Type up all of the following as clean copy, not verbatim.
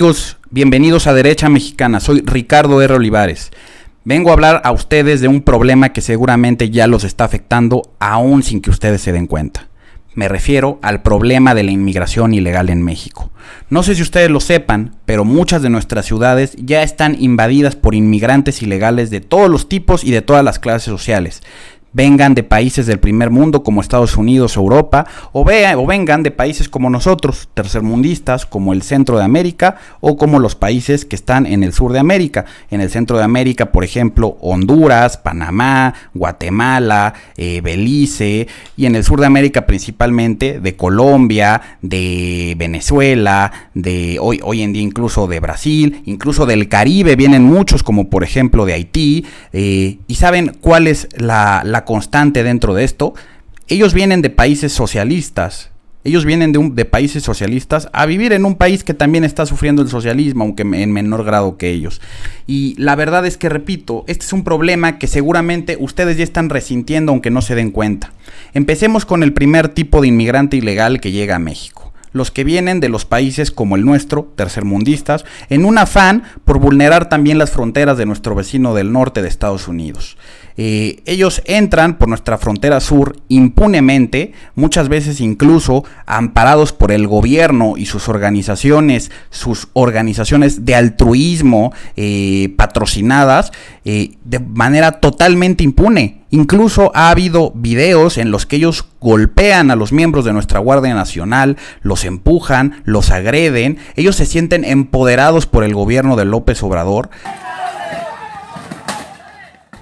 Amigos, bienvenidos a Derecha Mexicana, soy Ricardo R. Olivares. Vengo a hablar a ustedes de un problema que seguramente ya los está afectando aún sin que ustedes se den cuenta. Me refiero al problema de la inmigración ilegal en México. No sé si ustedes lo sepan, pero muchas de nuestras ciudades ya están invadidas por inmigrantes ilegales de todos los tipos y de todas las clases sociales. Vengan de países del primer mundo como Estados Unidos o Europa, o vengan de países como nosotros, tercermundistas, como el centro de América, o como los países que están en el sur de América. En el centro de América, por ejemplo, Honduras, Panamá, Guatemala, Belice, y en el sur de América principalmente de Colombia, de Venezuela, de hoy en día incluso de Brasil, incluso del Caribe vienen muchos, como por ejemplo de Haití. ¿Y saben cuál es la constante dentro de esto? Ellos vienen de países socialistas. Ellos vienen de países socialistas a vivir en un país que también está sufriendo el socialismo, aunque en menor grado que ellos. Y la verdad es que, repito, este es un problema que seguramente ustedes ya están resintiendo aunque no se den cuenta. Empecemos con el primer tipo de inmigrante ilegal que llega a México. Los que vienen de los países como el nuestro, tercermundistas, en un afán por vulnerar también las fronteras de nuestro vecino del norte de Estados Unidos. Ellos entran por nuestra frontera sur impunemente, muchas veces incluso amparados por el gobierno y sus organizaciones de altruismo patrocinadas de manera totalmente impune. Incluso ha habido videos en los que ellos golpean a los miembros de nuestra Guardia Nacional, los empujan, los agreden, ellos se sienten empoderados por el gobierno de López Obrador.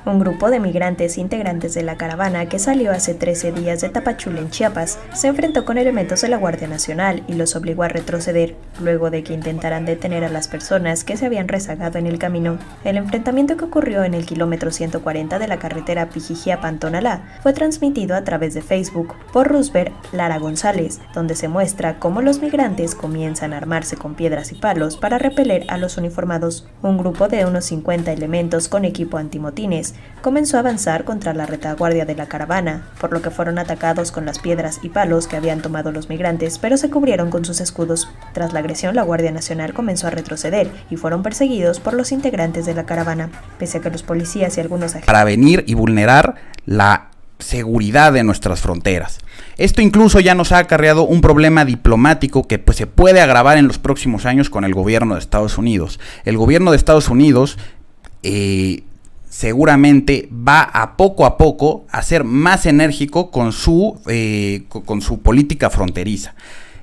Un grupo de migrantes integrantes de la caravana que salió hace 13 días de Tapachula en Chiapas se enfrentó con elementos de la Guardia Nacional y los obligó a retroceder, luego de que intentaran detener a las personas que se habían rezagado en el camino. El enfrentamiento que ocurrió en el kilómetro 140 de la carretera Pijijiapan-Tonalá fue transmitido a través de Facebook por Roosevelt Lara González, donde se muestra cómo los migrantes comienzan a armarse con piedras y palos para repeler a los uniformados. Un grupo de unos 50 elementos con equipo antimotines comenzó a avanzar contra la retaguardia de la caravana, por lo que fueron atacados con las piedras y palos que habían tomado los migrantes, pero se cubrieron con sus escudos. Tras la agresión, la Guardia Nacional comenzó a retroceder y fueron perseguidos por los integrantes de la caravana, pese a que los policías y algunos agentes para venir y vulnerar la seguridad de nuestras fronteras. Esto incluso ya nos ha acarreado un problema diplomático que se puede agravar en los próximos años con el gobierno de Estados Unidos. El gobierno de Estados Unidos seguramente va a poco a ser más enérgico con su política fronteriza.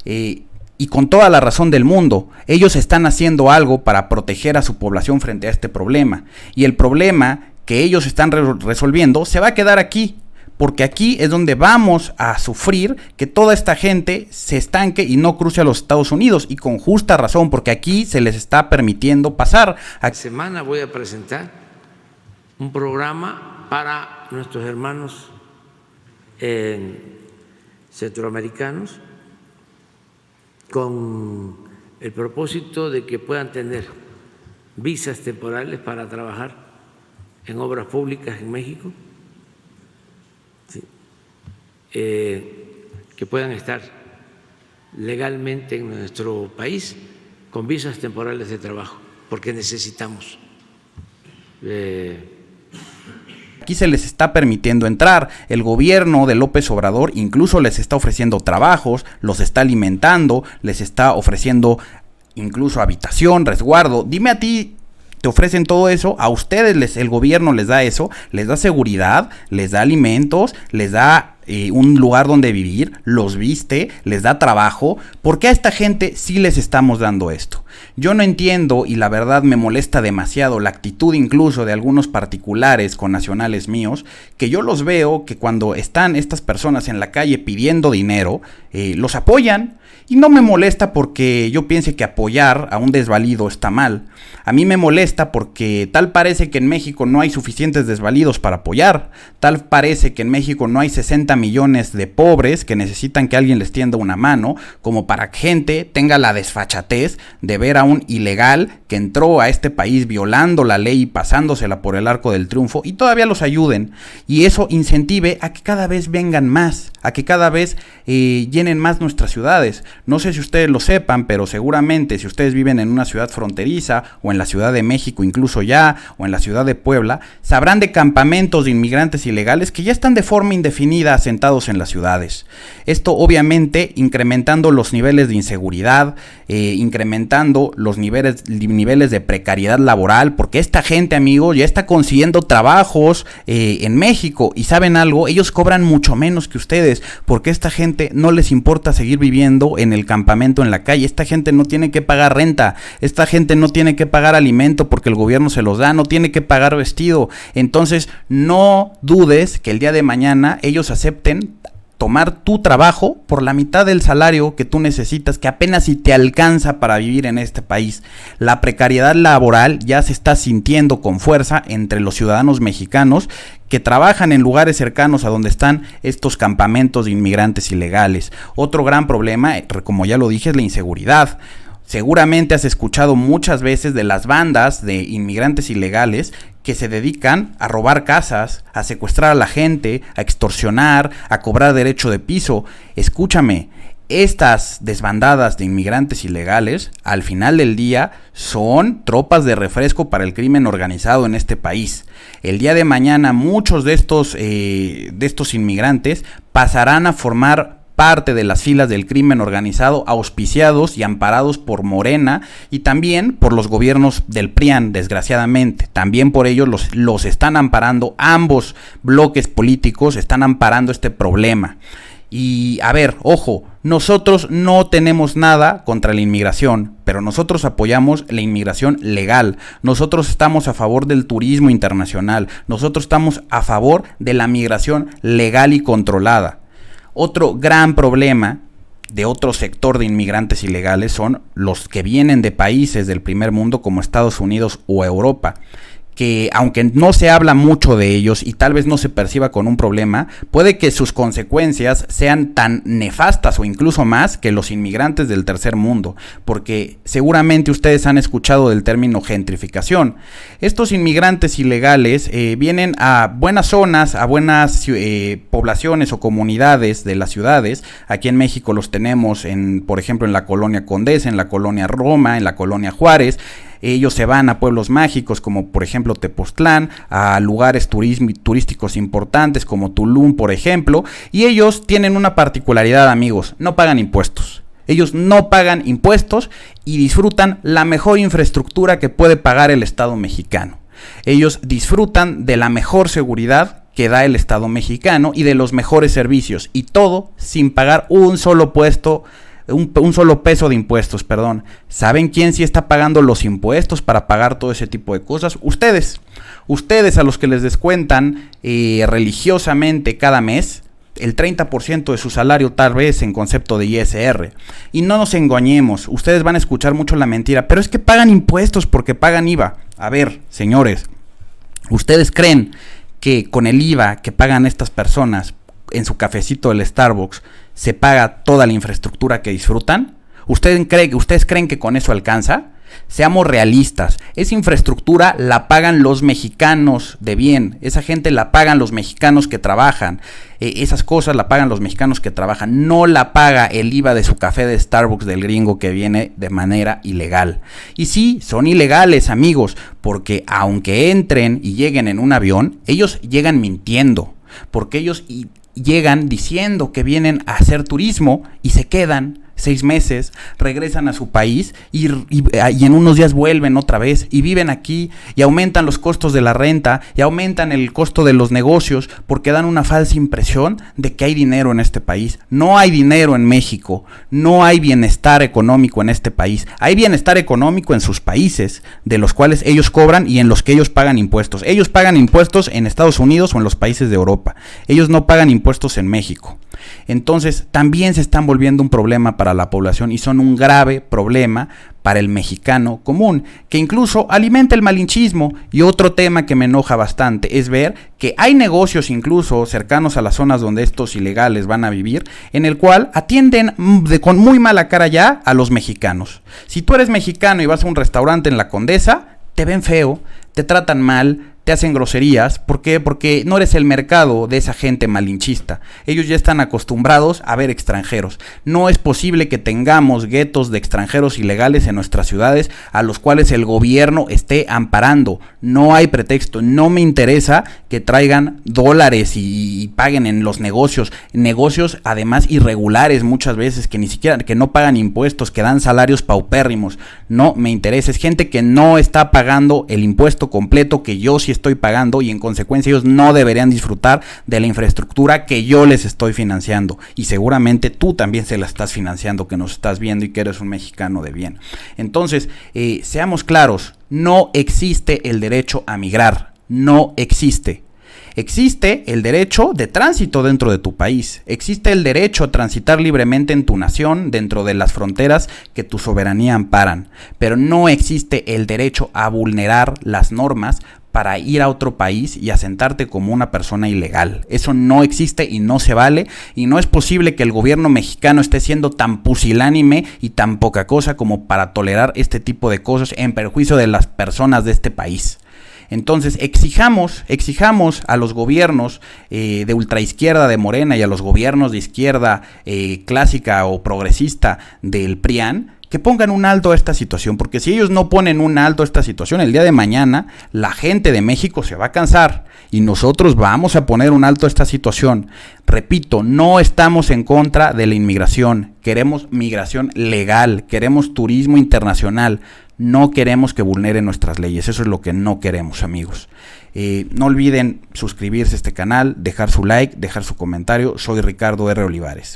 Y con toda la razón del mundo, ellos están haciendo algo para proteger a su población frente a este problema. Y el problema que ellos están resolviendo se va a quedar aquí, porque aquí es donde vamos a sufrir que toda esta gente se estanque y no cruce a los Estados Unidos, y con justa razón, porque aquí se les está permitiendo pasar. Esta semana voy a presentar un programa para nuestros hermanos centroamericanos con el propósito de que puedan tener visas temporales para trabajar en obras públicas en México, ¿sí? Que puedan estar legalmente en nuestro país con visas temporales de trabajo, porque necesitamos aquí se les está permitiendo entrar. El gobierno de López Obrador incluso les está ofreciendo trabajos, los está alimentando, les está ofreciendo incluso habitación, resguardo. Dime a ti, ¿te ofrecen todo eso? A ustedes el gobierno les da eso, les da seguridad, les da alimentos, les da un lugar donde vivir, los viste, les da trabajo. ¿Por qué a esta gente sí les estamos dando esto? Yo no entiendo, y la verdad me molesta demasiado la actitud incluso de algunos particulares connacionales míos, que yo los veo que cuando están estas personas en la calle pidiendo dinero, los apoyan. Y no me molesta porque yo piense que apoyar a un desvalido está mal. A mí me molesta porque tal parece que en México no hay suficientes desvalidos para apoyar. Tal parece que en México no hay 60 millones de pobres que necesitan que alguien les tienda una mano, como para que gente tenga la desfachatez de ver a un ilegal que entró a este país violando la ley y pasándosela por el arco del triunfo y todavía los ayuden, y eso incentive a que cada vez vengan más, a que cada vez llenen más nuestras ciudades. No sé si ustedes lo sepan, pero seguramente si ustedes viven en una ciudad fronteriza o en la Ciudad de México incluso ya, o en la ciudad de Puebla, sabrán de campamentos de inmigrantes ilegales que ya están de forma indefinida asentados en las ciudades. Esto obviamente incrementando los niveles de inseguridad, incrementando los niveles de precariedad laboral, porque esta gente, amigos, ya está consiguiendo trabajos en México, y ¿saben algo? Ellos cobran mucho menos que ustedes, porque esta gente no les importa seguir viviendo en el campamento en la calle. Esta gente no tiene que pagar renta, esta gente no tiene que pagar alimento porque el gobierno se los da, no tiene que pagar vestido. Entonces no dudes que el día de mañana ellos acepten tomar tu trabajo por la mitad del salario que tú necesitas, que apenas si te alcanza para vivir en este país. La precariedad laboral ya se está sintiendo con fuerza entre los ciudadanos mexicanos que trabajan en lugares cercanos a donde están estos campamentos de inmigrantes ilegales. Otro gran problema, como ya lo dije, es la inseguridad. Seguramente has escuchado muchas veces de las bandas de inmigrantes ilegales que se dedican a robar casas, a secuestrar a la gente, a extorsionar, a cobrar derecho de piso. Escúchame, estas desbandadas de inmigrantes ilegales, al final del día, son tropas de refresco para el crimen organizado en este país. El día de mañana muchos de estos inmigrantes pasarán a formar parte de las filas del crimen organizado, auspiciados y amparados por Morena y también por los gobiernos del PRIAN, desgraciadamente. También por ellos los están amparando, ambos bloques políticos están amparando este problema. Y a ver, ojo, nosotros no tenemos nada contra la inmigración, pero nosotros apoyamos la inmigración legal. Nosotros estamos a favor del turismo internacional. Nosotros estamos a favor de la migración legal y controlada. Otro gran problema de otro sector de inmigrantes ilegales son los que vienen de países del primer mundo como Estados Unidos o Europa, que aunque no se habla mucho de ellos y tal vez no se perciba con un problema, puede que sus consecuencias sean tan nefastas o incluso más que los inmigrantes del tercer mundo, porque seguramente ustedes han escuchado del término gentrificación. Estos inmigrantes ilegales vienen a buenas zonas, a buenas poblaciones o comunidades de las ciudades. Aquí en México los tenemos, por ejemplo, en la colonia Condesa, en la colonia Roma, en la colonia Juárez. Ellos se van a pueblos mágicos como por ejemplo Tepoztlán, a lugares turísticos importantes como Tulum, por ejemplo, y ellos tienen una particularidad, amigos: no pagan impuestos. Ellos no pagan impuestos y disfrutan la mejor infraestructura que puede pagar el Estado mexicano. Ellos disfrutan de la mejor seguridad que da el Estado mexicano y de los mejores servicios, y todo sin pagar un solo peso de impuestos, perdón. ¿Saben quién sí está pagando los impuestos para pagar todo ese tipo de cosas? Ustedes a los que les descuentan religiosamente cada mes el 30% de su salario, tal vez en concepto de ISR. Y no nos engañemos, ustedes van a escuchar mucho la mentira, pero es que pagan impuestos porque pagan IVA. A ver, señores, ¿ustedes creen que con el IVA que pagan estas personas en su cafecito del Starbucks se paga toda la infraestructura que disfrutan? ¿Ustedes creen que con eso alcanza? Seamos realistas, esa infraestructura la pagan los mexicanos de bien, esa gente la pagan los mexicanos que trabajan, esas cosas la pagan los mexicanos que trabajan, no la paga el IVA de su café de Starbucks del gringo que viene de manera ilegal. Y sí, son ilegales, amigos, porque aunque entren y lleguen en un avión, ellos llegan mintiendo, porque ellos llegan diciendo que vienen a hacer turismo y se quedan 6 meses, regresan a su país y en unos días vuelven otra vez y viven aquí y aumentan los costos de la renta y aumentan el costo de los negocios porque dan una falsa impresión de que hay dinero en este país. No hay dinero en México, no hay bienestar económico en este país. Hay bienestar económico en sus países, de los cuales ellos cobran y en los que ellos pagan impuestos. Ellos pagan impuestos en Estados Unidos o en los países de Europa. Ellos no pagan impuestos en México. Entonces también se están volviendo un problema para la población y son un grave problema para el mexicano común, que incluso alimenta el malinchismo. Y otro tema que me enoja bastante es ver que hay negocios incluso cercanos a las zonas donde estos ilegales van a vivir, en el cual atienden con muy mala cara ya a los mexicanos. Si tú eres mexicano y vas a un restaurante en La Condesa, te ven feo, te tratan mal, te hacen groserías. ¿Por qué? Porque no eres el mercado de esa gente malinchista. Ellos ya están acostumbrados a ver extranjeros. No es posible que tengamos guetos de extranjeros ilegales en nuestras ciudades a los cuales el gobierno esté amparando. No hay pretexto. No me interesa que traigan dólares y paguen en los negocios además irregulares muchas veces, que ni siquiera, que no pagan impuestos, que dan salarios paupérrimos. No me interesa. Es gente que no está pagando el impuesto completo que yo sí estoy pagando, y en consecuencia ellos no deberían disfrutar de la infraestructura que yo les estoy financiando, y seguramente tú también se la estás financiando, que nos estás viendo y que eres un mexicano de bien. Entonces, seamos claros, no existe el derecho a migrar, no existe. Existe el derecho de tránsito dentro de tu país, existe el derecho a transitar libremente en tu nación dentro de las fronteras que tu soberanía amparan, pero no existe el derecho a vulnerar las normas para ir a otro país y asentarte como una persona ilegal. Eso no existe y no se vale, y no es posible que el gobierno mexicano esté siendo tan pusilánime y tan poca cosa como para tolerar este tipo de cosas en perjuicio de las personas de este país. Entonces exijamos a los gobiernos de ultraizquierda de Morena y a los gobiernos de izquierda clásica o progresista del PRIAN que pongan un alto a esta situación, porque si ellos no ponen un alto a esta situación, el día de mañana la gente de México se va a cansar y nosotros vamos a poner un alto a esta situación. Repito, no estamos en contra de la inmigración, queremos migración legal, queremos turismo internacional, no queremos que vulneren nuestras leyes, eso es lo que no queremos, amigos. No olviden suscribirse a este canal, dejar su like, dejar su comentario. Soy Ricardo R. Olivares.